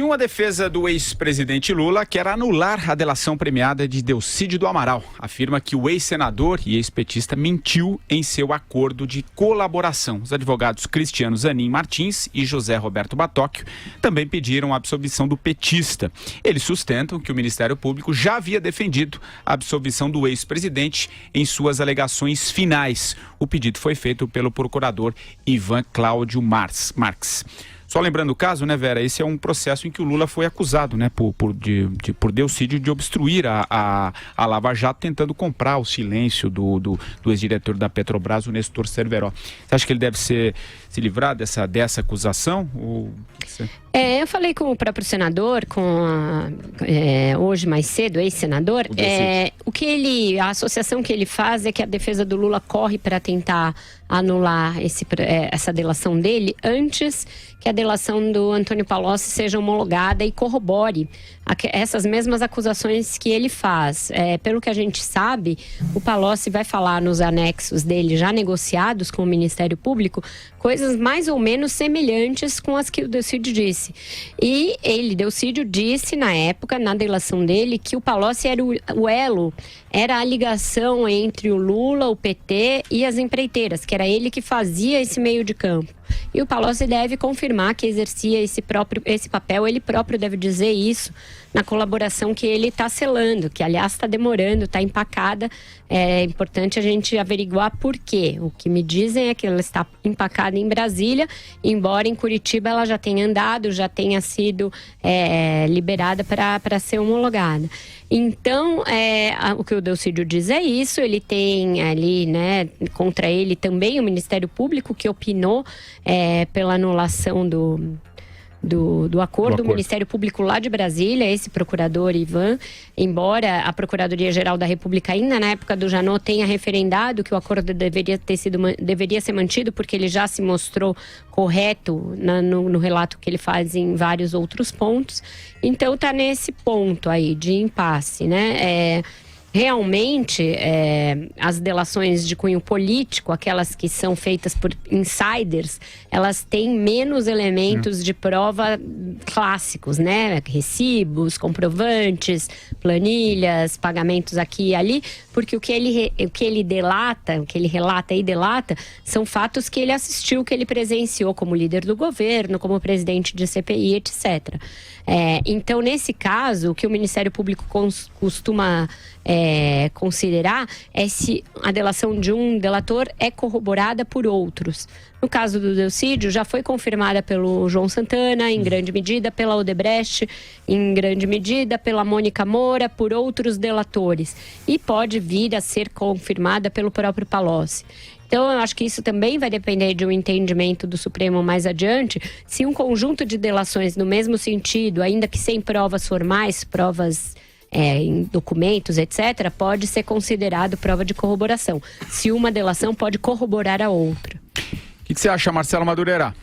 uma defesa do ex-presidente Lula quer anular a delação premiada de Delcídio do Amaral. Afirma que o ex-senador e ex-petista mentiu em seu acordo de colaboração. Os advogados Cristiano Zanin Martins e José Roberto Batóquio também pediram a absolvição do petista. Eles sustentam que o Ministério Público já havia defendido a absolvição do ex-presidente em suas alegações finais. O pedido foi feito pelo procurador Ivan Cláudio Marques. Só lembrando o caso, né, Vera, esse é um processo em que o Lula foi acusado, né, por Delcídio de obstruir a Lava Jato, tentando comprar o silêncio do ex-diretor da Petrobras, o Nestor Cerveró. Você acha que ele deve se livrar dessa acusação? Eu falei com o próprio senador, hoje mais cedo, ex-senador, a associação que ele faz é que a defesa do Lula corre para tentar anular essa delação dele antes que a delação do Antônio Palocci seja homologada e corrobore essas mesmas acusações que ele faz. Pelo que a gente sabe, o Palocci vai falar nos anexos dele já negociados com o Ministério Público coisas mais ou menos semelhantes com as que o Delcídio disse. E Delcídio disse na época, na delação dele, que o Palocci era o elo, era a ligação entre o Lula, o PT e as empreiteiras, que era ele que fazia esse meio de campo. E o Palocci deve confirmar que exercia esse papel, ele próprio deve dizer isso na colaboração que ele está selando, que aliás está demorando, está empacada. É importante a gente averiguar por quê. O que me dizem é que ela está empacada em Brasília, embora em Curitiba ela já tenha andado, já tenha sido liberada para ser homologada. Então, o que o Delcídio diz é isso. Ele tem ali, né, contra ele também o Ministério Público, que opinou pela anulação do acordo. O Ministério Público lá de Brasília, esse procurador Ivan, embora a Procuradoria-Geral da República ainda na época do Janot tenha referendado que o acordo deveria ser mantido, porque ele já se mostrou correto no relato que ele faz em vários outros pontos. Então está nesse ponto aí de impasse, né? Realmente, as delações de cunho político, aquelas que são feitas por insiders, elas têm menos elementos de prova clássicos, né? Recibos, comprovantes, planilhas, pagamentos aqui e ali, porque o que ele delata, o que ele relata e delata, são fatos que ele assistiu, que ele presenciou como líder do governo, como presidente de CPI, etc. Então, nesse caso, o que o Ministério Público costuma considerar é se a delação de um delator é corroborada por outros. No caso do Delcídio, já foi confirmada pelo João Santana, em grande medida pela Odebrecht, em grande medida pela Mônica Moura, por outros delatores. E pode vir a ser confirmada pelo próprio Palocci. Então, eu acho que isso também vai depender de um entendimento do Supremo mais adiante, se um conjunto de delações no mesmo sentido, ainda que sem provas formais, provas em documentos, etc., pode ser considerado prova de corroboração. Se uma delação pode corroborar a outra. O que você acha, Marcelo Madureira?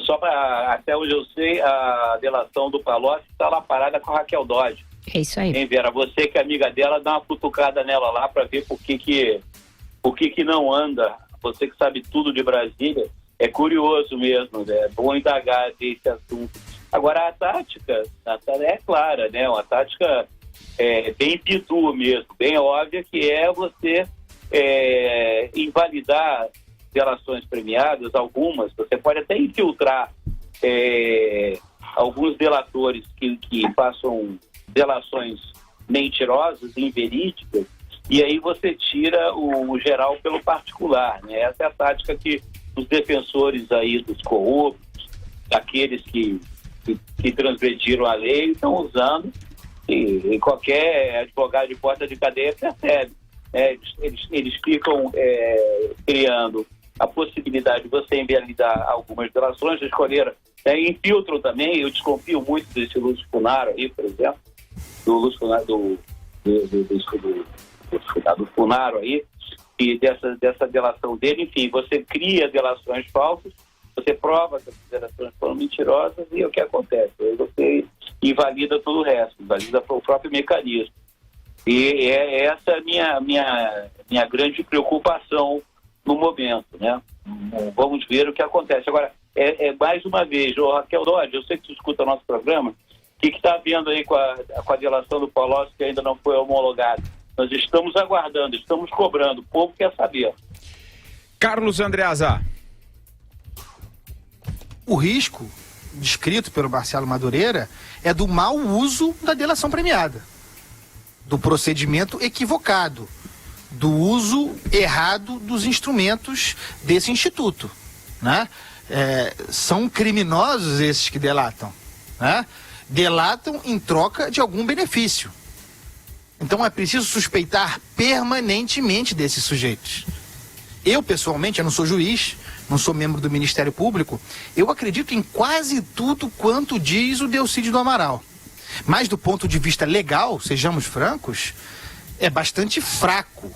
Só para, até onde eu sei, a delação do Palocci está lá parada com a Raquel Dodge. É isso aí. Hein, Vera? Você que é amiga dela, dá uma cutucada nela lá para ver por que não anda. Você que sabe tudo de Brasília, é curioso mesmo, né? É bom indagar desse assunto. Agora, a tática é clara, né? Uma tática bem pitu mesmo, bem óbvia, que é você invalidar delações premiadas, algumas. Você pode até infiltrar alguns delatores que façam delações mentirosas, inverídicas, e aí você tira o geral pelo particular, né? Essa é a tática que os defensores aí dos corruptos, daqueles que transgrediram a lei, estão usando, e qualquer advogado de porta de cadeia percebe. Eles ficam criando a possibilidade de você invalidar algumas delações, escolheram, infiltram também. Eu desconfio muito desse Lúcio Funaro aí, por exemplo, do Lúcio Funaro, do Funaro aí, e dessa delação dele. Enfim, você cria delações falsas, você prova que as delações foram mentirosas, e o que acontece? Aí você invalida todo o resto, invalida o próprio mecanismo. E essa é a minha grande preocupação no momento, né? Vamos ver o que acontece. Agora, mais uma vez, Raquel Dodge, eu sei que você escuta o nosso programa, o que está havendo aí com a delação do Palocci que ainda não foi homologado? Nós estamos aguardando, estamos cobrando, o povo quer saber. Carlos Andreasa. O risco descrito pelo Marcelo Madureira é do mau uso da delação premiada, do procedimento equivocado, do uso errado dos instrumentos desse instituto, né? São criminosos esses que delatam, né? Delatam em troca de algum benefício. Então é preciso suspeitar permanentemente desses sujeitos. Eu, pessoalmente, eu não sou juiz, não sou membro do Ministério Público, eu acredito em quase tudo quanto diz o Delcídio do Amaral. Mas do ponto de vista legal, sejamos francos, é bastante fraco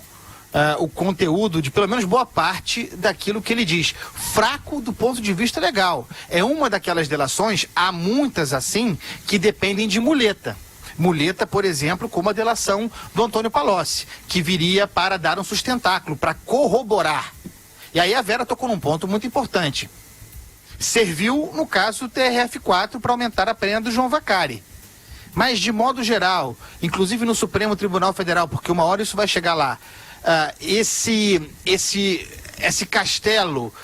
o conteúdo de pelo menos boa parte daquilo que ele diz. Fraco do ponto de vista legal. É uma daquelas delações, há muitas assim, que dependem de muleta. Muleta, por exemplo, como a delação do Antônio Palocci, que viria para dar um sustentáculo, para corroborar. E aí a Vera tocou num ponto muito importante. Serviu, no caso, o TRF4 para aumentar a pena do João Vacari. Mas, de modo geral, inclusive no Supremo Tribunal Federal, porque uma hora isso vai chegar lá, esse castelo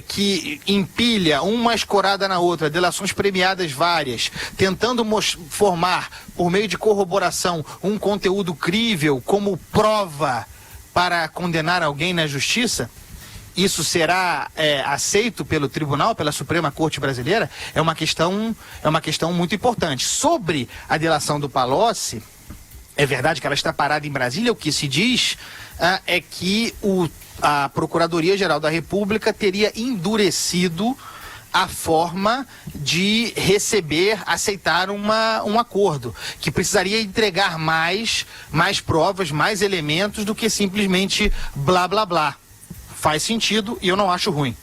que empilha uma escorada na outra, delações premiadas várias, tentando formar, por meio de corroboração, um conteúdo crível como prova para condenar alguém na justiça, isso será aceito pelo tribunal, pela Suprema Corte Brasileira? É uma questão muito importante. Sobre a delação do Palocci, é verdade que ela está parada em Brasília. O que se diz é que a Procuradoria-Geral da República teria endurecido a forma de aceitar um acordo, que precisaria entregar mais provas, mais elementos do que simplesmente blá blá blá. Faz sentido e eu não acho ruim.